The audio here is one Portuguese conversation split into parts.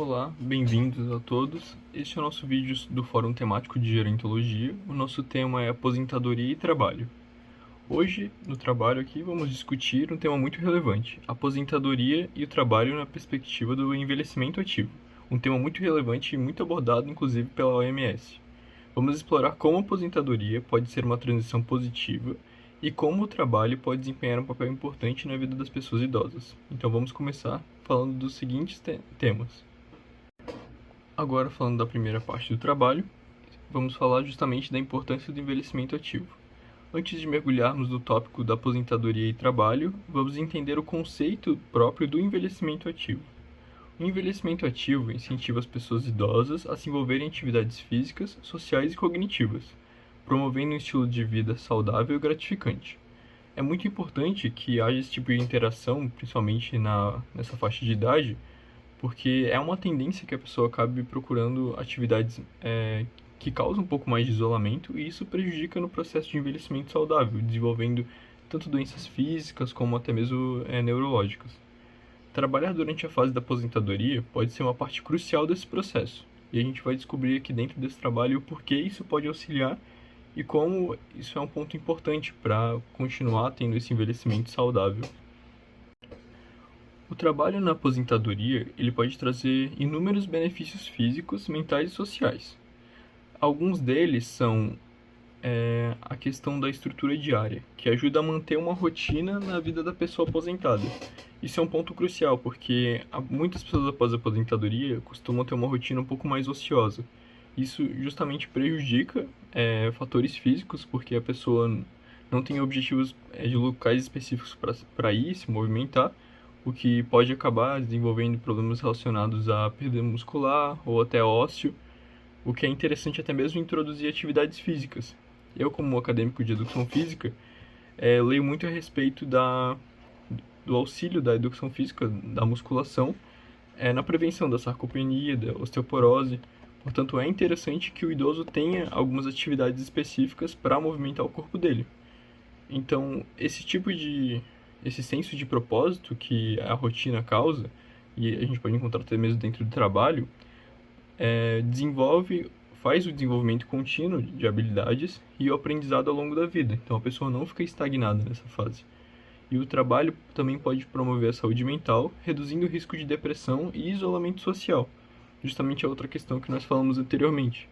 Olá, bem-vindos a todos. Este é o nosso vídeo do Fórum Temático de Gerontologia. O nosso tema é aposentadoria e trabalho. Hoje, no trabalho aqui, vamos discutir um tema muito relevante, aposentadoria e o trabalho na perspectiva do envelhecimento ativo. Um tema muito relevante e muito abordado, inclusive, pela OMS. Vamos explorar como a aposentadoria pode ser uma transição positiva e como o trabalho pode desempenhar um papel importante na vida das pessoas idosas. Então vamos começar falando dos seguintes temas. Agora, falando da primeira parte do trabalho, vamos falar justamente da importância do envelhecimento ativo. Antes de mergulharmos no tópico da aposentadoria e trabalho, vamos entender o conceito próprio do envelhecimento ativo. O envelhecimento ativo incentiva as pessoas idosas a se envolverem em atividades físicas, sociais e cognitivas, promovendo um estilo de vida saudável e gratificante. É muito importante que haja esse tipo de interação, principalmente nessa faixa de idade, porque é uma tendência que a pessoa acabe procurando atividades que causam um pouco mais de isolamento, e isso prejudica no processo de envelhecimento saudável, desenvolvendo tanto doenças físicas como até mesmo neurológicas. Trabalhar durante a fase da aposentadoria pode ser uma parte crucial desse processo, e a gente vai descobrir aqui dentro desse trabalho o porquê isso pode auxiliar e como isso é um ponto importante para continuar tendo esse envelhecimento saudável. O trabalho na aposentadoria ele pode trazer inúmeros benefícios físicos, mentais e sociais. Alguns deles são a questão da estrutura diária, que ajuda a manter uma rotina na vida da pessoa aposentada. Isso é um ponto crucial, porque muitas pessoas após a aposentadoria costumam ter uma rotina um pouco mais ociosa. Isso justamente prejudica fatores físicos, porque a pessoa não tem objetivos de locais específicos para ir, se movimentar, o que pode acabar desenvolvendo problemas relacionados à perda muscular ou até ósseo, o que é interessante até mesmo introduzir atividades físicas. Eu, como acadêmico de educação física, leio muito a respeito do auxílio da educação física, da musculação, na prevenção da sarcopenia, da osteoporose. Portanto, é interessante que o idoso tenha algumas atividades específicas para movimentar o corpo dele. Então, esse senso de propósito que a rotina causa, e a gente pode encontrar até mesmo dentro do trabalho, faz o desenvolvimento contínuo de habilidades e o aprendizado ao longo da vida. Então a pessoa não fica estagnada nessa fase. E o trabalho também pode promover a saúde mental, reduzindo o risco de depressão e isolamento social. Justamente a outra questão que nós falamos anteriormente.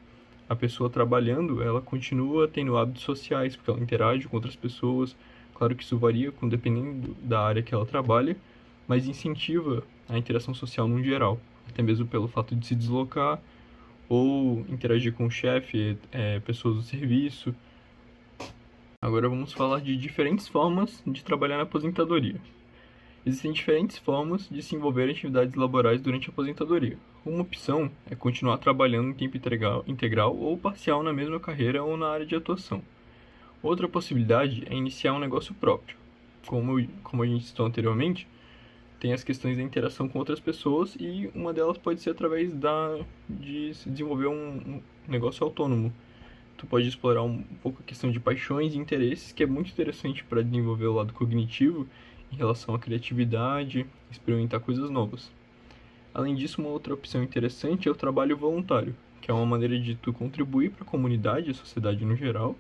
A pessoa trabalhando, ela continua tendo hábitos sociais, porque ela interage com outras pessoas. Claro que isso varia dependendo da área que ela trabalha, mas incentiva a interação social no geral, até mesmo pelo fato de se deslocar ou interagir com o chefe, pessoas do serviço. Agora vamos falar de diferentes formas de trabalhar na aposentadoria. Existem diferentes formas de se envolver em atividades laborais durante a aposentadoria. Uma opção é continuar trabalhando em tempo integral ou parcial na mesma carreira ou na área de atuação. Outra possibilidade é iniciar um negócio próprio. Como a gente citou anteriormente, tem as questões da interação com outras pessoas, e uma delas pode ser através de se desenvolver um negócio autônomo. Tu pode explorar um pouco a questão de paixões e interesses, que é muito interessante para desenvolver o lado cognitivo em relação à criatividade, experimentar coisas novas. Além disso, uma outra opção interessante é o trabalho voluntário, que é uma maneira de tu contribuir para a comunidade e a sociedade no geral,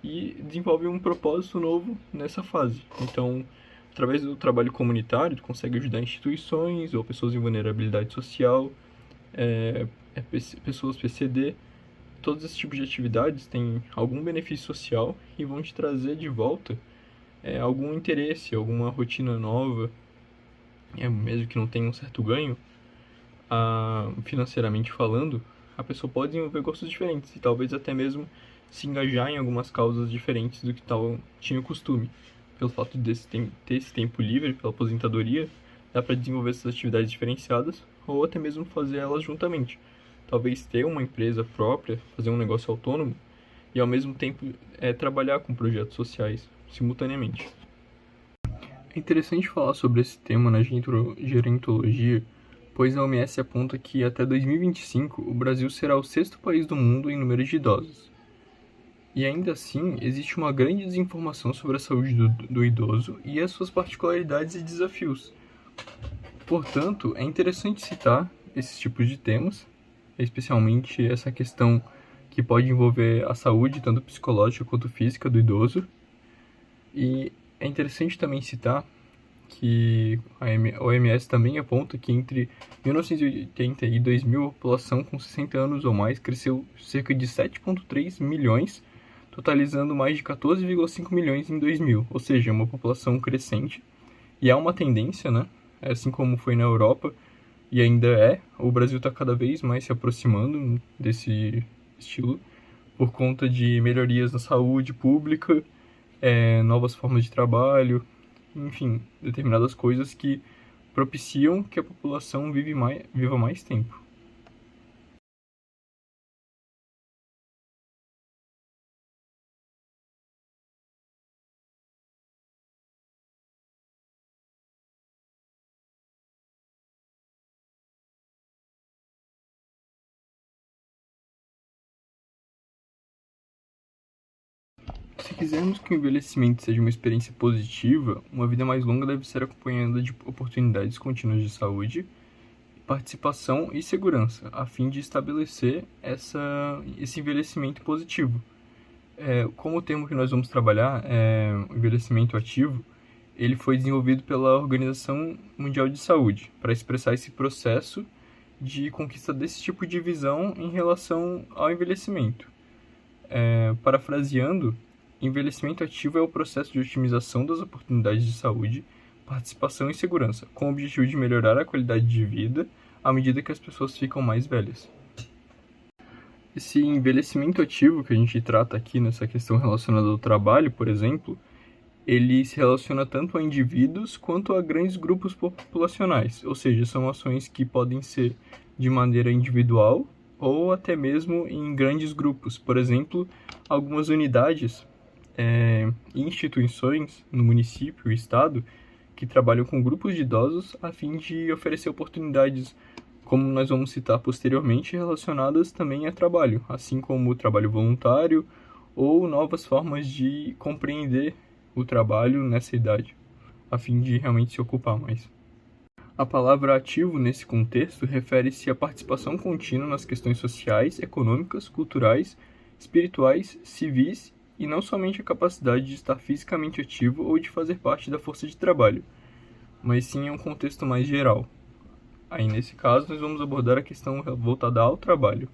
e desenvolve um propósito novo nessa fase. Então, através do trabalho comunitário, tu consegue ajudar instituições ou pessoas em vulnerabilidade social, pessoas PCD. Todos esses tipos de atividades têm algum benefício social e vão te trazer de volta algum interesse, alguma rotina nova, mesmo que não tenha um certo ganho, financeiramente falando, a pessoa pode desenvolver gostos diferentes e talvez até mesmo se engajar em algumas causas diferentes do que tinha o costume. Pelo fato de ter esse tempo livre pela aposentadoria, dá para desenvolver essas atividades diferenciadas ou até mesmo fazer elas juntamente. Talvez ter uma empresa própria, fazer um negócio autônomo e ao mesmo tempo trabalhar com projetos sociais simultaneamente. É interessante falar sobre esse tema na gerontologia, pois a OMS aponta que até 2025 o Brasil será o 6º país do mundo em número de idosos. E ainda assim, existe uma grande desinformação sobre a saúde do idoso e as suas particularidades e desafios. Portanto, é interessante citar esses tipos de temas, especialmente essa questão que pode envolver a saúde, tanto psicológica quanto física, do idoso. E é interessante também citar que a OMS também aponta que entre 1980 e 2000 a população com 60 anos ou mais cresceu cerca de 7,3 milhões, totalizando mais de 14,5 milhões em 2000, ou seja, uma população crescente. E há uma tendência, né? Assim como foi na Europa, e ainda o Brasil está cada vez mais se aproximando desse estilo, por conta de melhorias na saúde pública, novas formas de trabalho, enfim, determinadas coisas que propiciam que a população viva mais tempo. Se quisermos que o envelhecimento seja uma experiência positiva, uma vida mais longa deve ser acompanhada de oportunidades contínuas de saúde, participação e segurança, a fim de estabelecer esse envelhecimento positivo. Como o termo que nós vamos trabalhar é o envelhecimento ativo, ele foi desenvolvido pela Organização Mundial de Saúde para expressar esse processo de conquista desse tipo de visão em relação ao envelhecimento. Parafraseando, envelhecimento ativo é o processo de otimização das oportunidades de saúde, participação e segurança, com o objetivo de melhorar a qualidade de vida à medida que as pessoas ficam mais velhas. Esse envelhecimento ativo que a gente trata aqui nessa questão relacionada ao trabalho, por exemplo, ele se relaciona tanto a indivíduos quanto a grandes grupos populacionais, ou seja, são ações que podem ser de maneira individual ou até mesmo em grandes grupos. Por exemplo, algumas unidades e instituições no município e estado que trabalham com grupos de idosos a fim de oferecer oportunidades, como nós vamos citar posteriormente, relacionadas também a trabalho, assim como o trabalho voluntário ou novas formas de compreender o trabalho nessa idade, a fim de realmente se ocupar mais. A palavra ativo nesse contexto refere-se à participação contínua nas questões sociais, econômicas, culturais, espirituais, civis e não somente a capacidade de estar fisicamente ativo ou de fazer parte da força de trabalho, mas sim em um contexto mais geral. Aí, nesse caso, nós vamos abordar a questão voltada ao trabalho.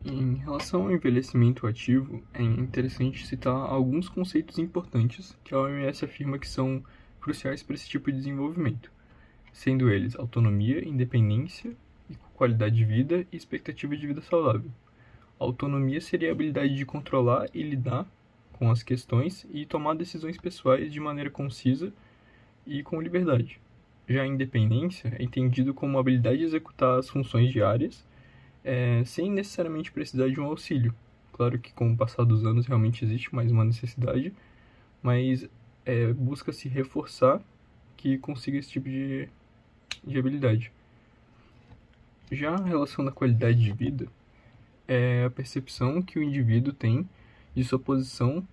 Em relação ao envelhecimento ativo, é interessante citar alguns conceitos importantes que a OMS afirma que são cruciais para esse tipo de desenvolvimento, sendo eles autonomia, independência, qualidade de vida e expectativa de vida saudável. A autonomia seria a habilidade de controlar e lidar com as questões e tomar decisões pessoais de maneira concisa e com liberdade. Já a independência é entendido como a habilidade de executar as funções diárias sem necessariamente precisar de um auxílio. Claro que com o passar dos anos realmente existe mais uma necessidade, mas busca-se reforçar que consiga esse tipo de habilidade. Já a relação da qualidade de vida é a percepção que o indivíduo tem de sua posição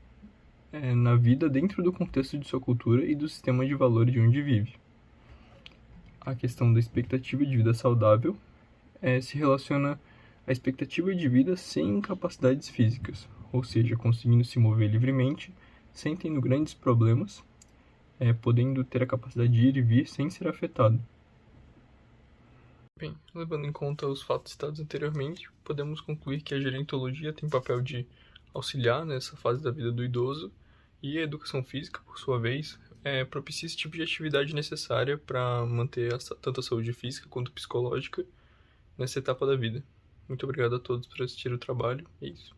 na vida dentro do contexto de sua cultura e do sistema de valores de onde vive. A questão da expectativa de vida saudável se relaciona à expectativa de vida sem incapacidades físicas, ou seja, conseguindo se mover livremente, sem tendo grandes problemas, podendo ter a capacidade de ir e vir sem ser afetado. Bem, levando em conta os fatos citados anteriormente, podemos concluir que a gerontologia tem papel de auxiliar nessa fase da vida do idoso e a educação física, por sua vez, propicia esse tipo de atividade necessária para manter tanto a saúde física quanto psicológica nessa etapa da vida. Muito obrigado a todos por assistir o trabalho. É isso.